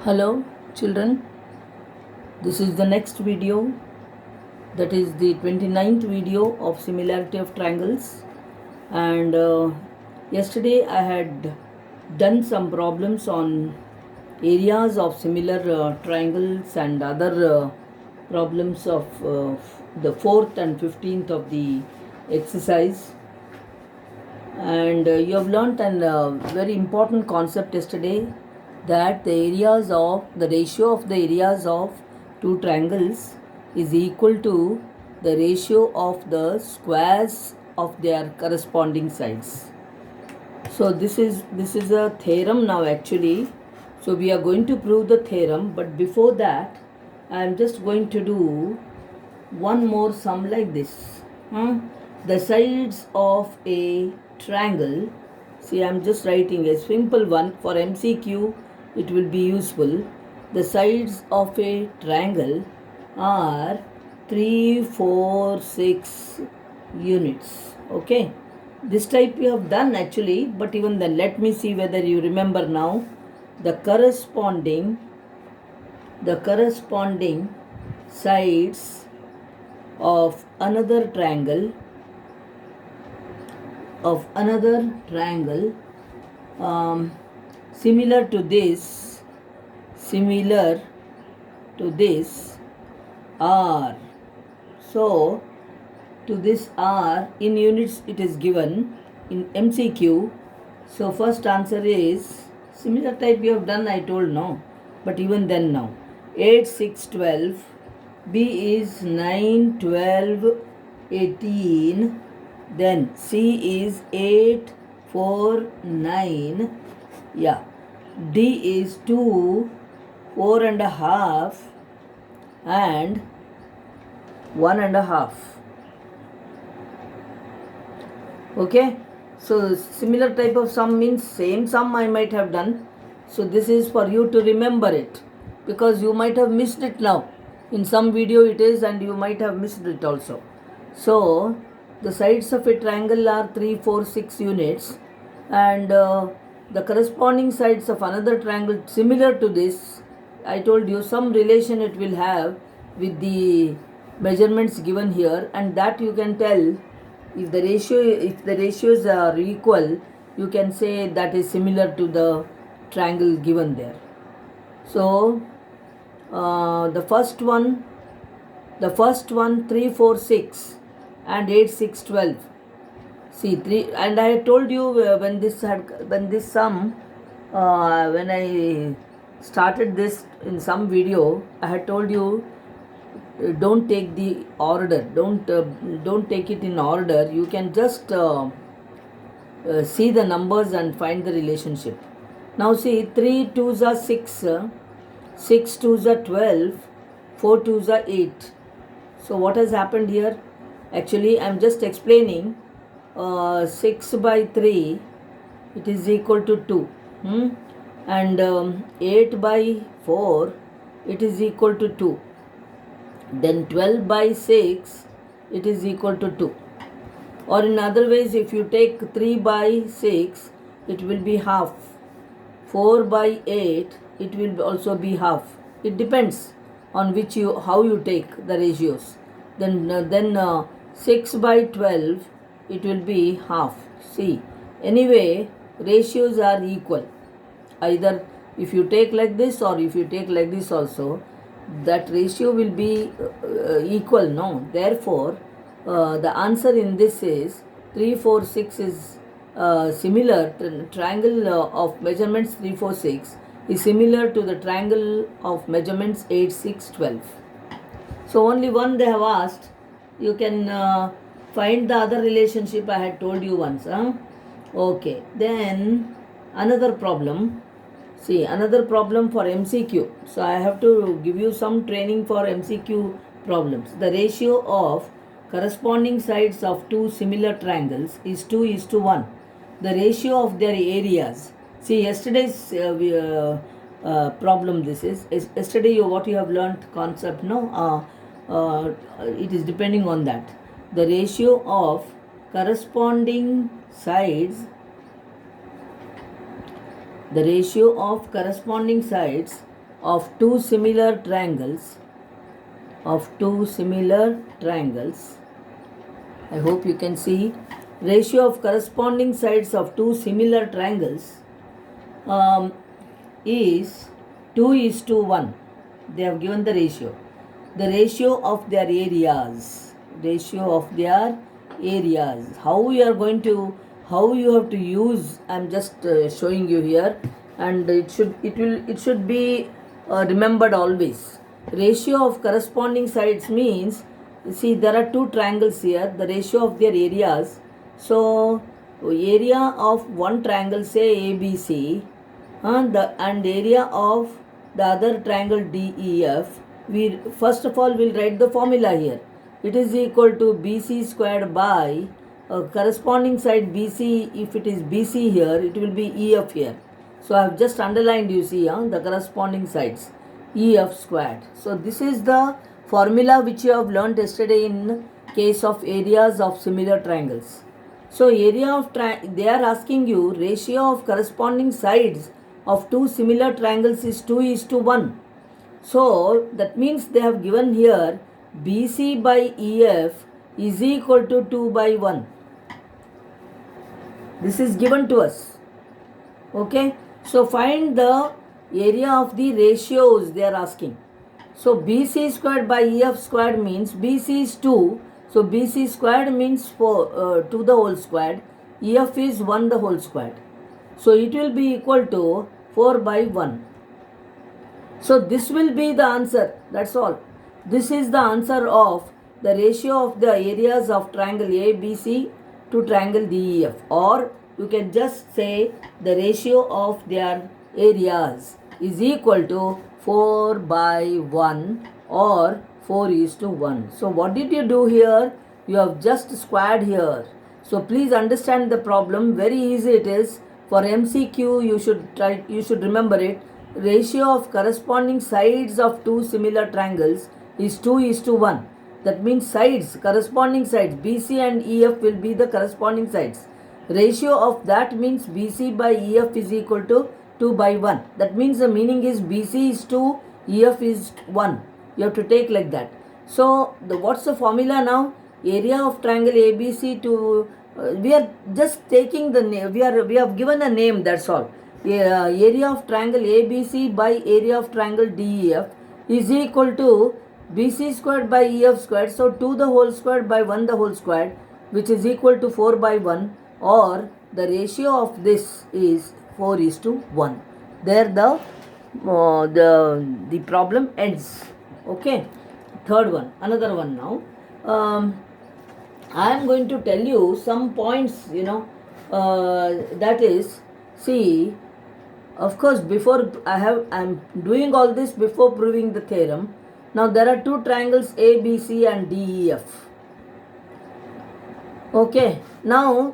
Hello children, this is the next video, that is the 29th video of similarity of triangles. And yesterday I had done some problems on areas of similar triangles and other problems of the 4th and 15th of the exercise. And you have learnt a very important concept yesterday, that the ratio of the areas of two triangles is equal to the ratio of the squares of their corresponding sides. So this is a theorem now actually. So we are going to prove the theorem, but before that I am just going to do one more sum like this. The sides of a triangle, see I am just writing a simple one for MCQ, it will be useful. The sides of a triangle are 3, 4, 6 units. Okay, this type we have done actually, but even then let me see whether you remember now. The corresponding sides of another triangle similar to this are, so to this are in units it is given in MCQ. So first answer is similar type we have done, I told no, but even then now 8, 6, 12, B is 9, 12, 18, then C is 8, 4, 9, yeah, D is 2, 4 and a half and 1 and a half. Okay, so similar type of sum means same sum I might have done. So this is for you to remember it, because you might have missed it now. In some video it is, and you might have missed it also. So the sides of a triangle are 3, 4, 6 units, and the corresponding sides of another triangle similar to this, I told you some relation it will have with the measurements given here, and that you can tell if the ratios are equal, you can say that is similar to the triangle given there. So the first one 3, 4, 6 and 8, 6, 12. See 3, and I told you when I started this in some video, I had told you don't take the order, don't take it in order. You can just see the numbers and find the relationship. Now see 3 2s are 6, 6 2s are 12, 4 2s are 8. So what has happened here? Actually I am just explaining. 6 by 3 it is equal to 2, and 8 by 4 it is equal to 2. Then 12 by 6 it is equal to 2. Or in other ways, if you take 3 by 6 it will be half. 4 by 8 it will also be half. It depends on how you take the ratios. Then 6 by 12 it will be half. See, anyway ratios are equal. Either if you take like this or if you take like this also, that ratio will be equal, no? Therefore the answer in this is 3, 4, 6 is similar. Triangle of measurements 3, 4, 6 is similar to the triangle of measurements 8, 6, 12. So only one they have asked. You can find the other relationship I had told you once. Okay, then another problem. See, another problem for MCQ. So I have to give you some training for MCQ problems. The ratio of corresponding sides of two similar triangles is 2:1. The ratio of their areas. See, yesterday's problem this is. Yesterday what you have learnt concept, no? It is depending on that. The ratio of corresponding sides of two similar triangles, I hope you can see, ratio of corresponding sides of two similar triangles is 2:1. They have given the ratio. The ratio of their areas. How you are going to, how you have to use, I am just showing you here, and it should be remembered always. Ratio of corresponding sides means, see, there are two triangles here, the ratio of their areas. So area of one triangle, say ABC, and area of the other triangle DEF, we first of all will write the formula here. It is equal to BC squared by corresponding side BC. If it is BC here, it will be EF here. So I have just underlined, you see, the corresponding sides, EF squared. So this is the formula which you have learnt yesterday in case of areas of similar triangles. So area of they are asking you ratio of corresponding sides of two similar triangles is 2:1. So that means they have given here BC by EF is equal to 2/1. This is given to us. Okay. So find the area of the ratios they are asking. So BC squared by EF squared means BC is 2. So BC squared means 2 the whole squared. EF is 1 the whole squared. So it will be equal to 4/1. So this will be the answer. That's all. This is the answer of the ratio of the areas of triangle ABC to triangle DEF. Or you can just say the ratio of their areas is equal to 4/1 or 4:1. So what did you do here? You have just squared here. So please understand the problem. Very easy it is. For MCQ you should remember it. Ratio of corresponding sides of two similar triangles is 2:1. That means sides, corresponding sides, BC and EF will be the corresponding sides. Ratio of that means BC by EF is equal to 2/1. That means the meaning is BC is 2, EF is 1. You have to take like that. So what's the formula now? Area of triangle ABC to we are just taking the name. We have given a name. That's all. Area of triangle ABC by area of triangle DEF is equal to BC squared by EF squared. So 2 the whole squared by 1 the whole squared, which is equal to 4/1, or the ratio of this is 4:1. There the problem ends. Okay. Third one, another one now. I am going to tell you some points, that is, see, of course, before I am doing all this before proving the theorem. Now there are two triangles ABC and DEF. Okay. Now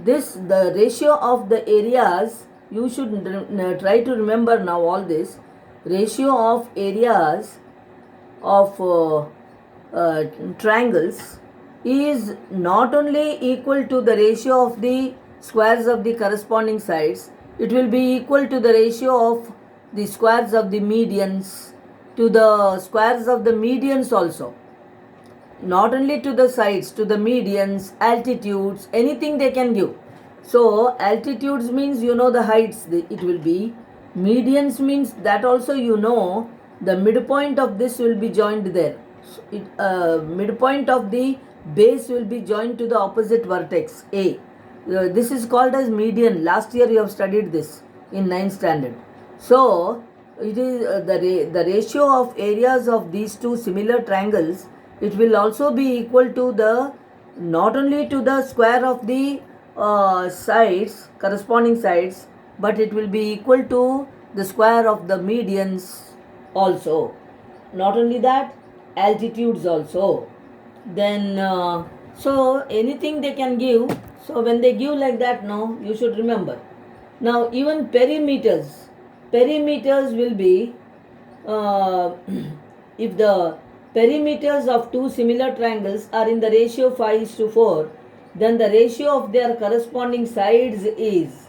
the ratio of the areas, you should try to remember now all this. Ratio of areas of triangles is not only equal to the ratio of the squares of the corresponding sides, it will be equal to the ratio of the squares of the medians to the squares of the medians also. Not only to the sides, to the medians, altitudes, anything they can give. So altitudes means the heights it will be. Medians means that also the midpoint of this will be joined there. Midpoint of the base will be joined to the opposite vertex A. This is called as median. Last year you have studied this in 9th standard. So it is the ratio of areas of these two similar triangles. It will also be equal to the not only to the square of the sides, corresponding sides, but it will be equal to the square of the medians also. Not only that, altitudes also. Then so anything they can give. So when they give like that, no, you should remember. Now even perimeters will be if the perimeters of two similar triangles are in the ratio 5:4, then the ratio of their corresponding sides is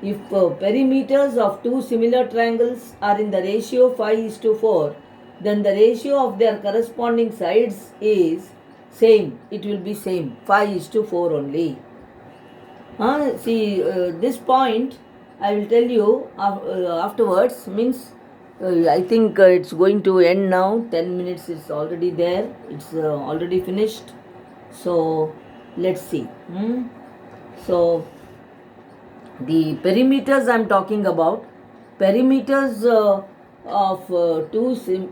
if perimeters of two similar triangles are in the ratio 5:4, then the ratio of their corresponding sides is same. It will be same, 5:4 only. This point I will tell you afterwards. Means I think it's going to end now. 10 minutes is already there. It's already finished. So let's see. So the perimeters I'm talking about, perimeters of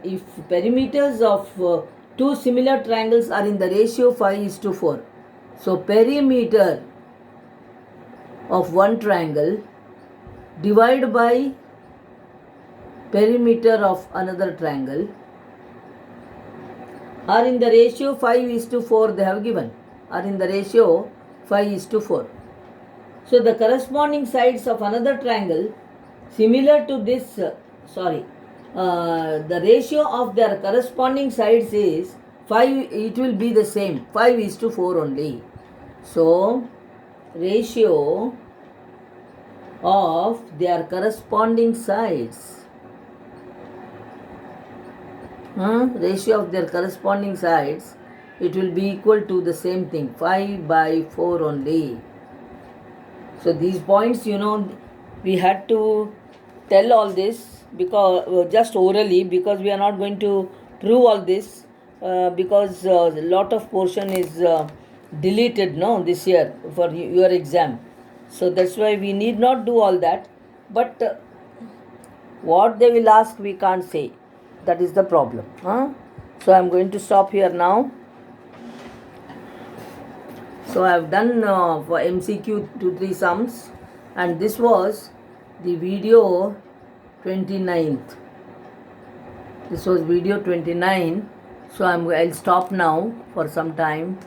if perimeters of two similar triangles are in the ratio 5:4, so perimeter of one triangle divided by perimeter of another triangle are in the ratio 5:4. They have given are in the ratio 5:4. So the corresponding sides of another triangle similar to this, the ratio of their corresponding sides is 5. It will be the same, 5:4 only. So ratio of their corresponding sides, ratio of their corresponding sides, it will be equal to the same thing, 5/4 only. So these points, we had to tell all this because just orally, because we are not going to prove all this because a lot of portion is deleted this year for your exam. So that's why we need not do all that. But what they will ask, we can't say. That is the problem. So I'm going to stop here now. So I have done for MCQ 2-3 sums, and this was the video 29th. This was video 29. So I'll stop now for some time.